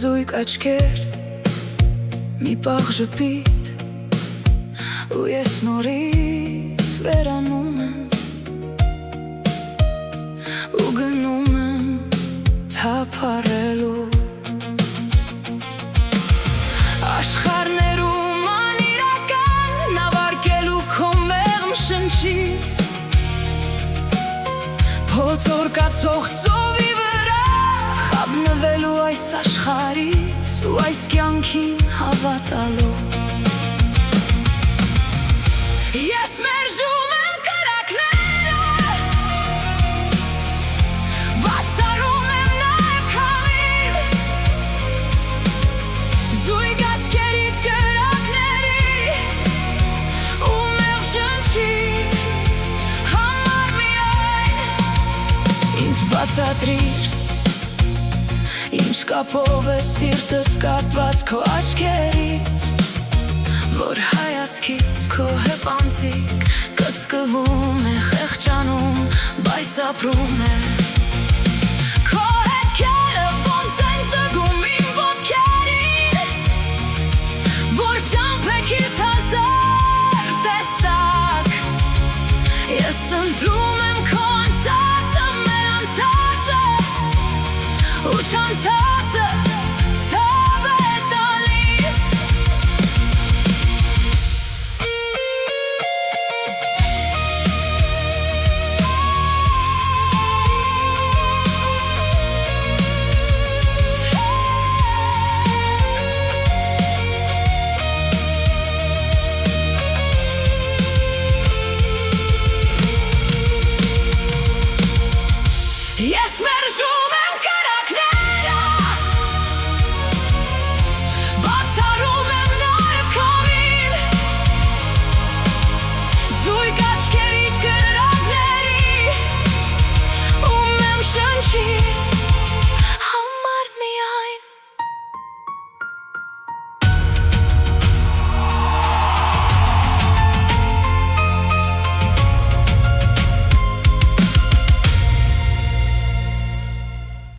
զույգ աչքեր, մի պաղ ժպիտ, ու ես նորից վերանում եմ ու գնում եմ թափառելու աշխարհներում անիրական նավարկելու քո մեղմ շնչից փոթորկացող ծովի վրա խաբնվելու այս աշխարհից ու այս կյանքին հավատալու Ես մերժում եմ կրակները բացառում եմ նաև քամին զույգ աչքերից կրակների ու մեղ շնչիդ համար միայն ինձ բացատրիր Ինչ կապով է սիրտս կապված քո աչքերից Որ հայացքից քո հպանցիկ կծկվում է խեղճանում, բայց ապրում է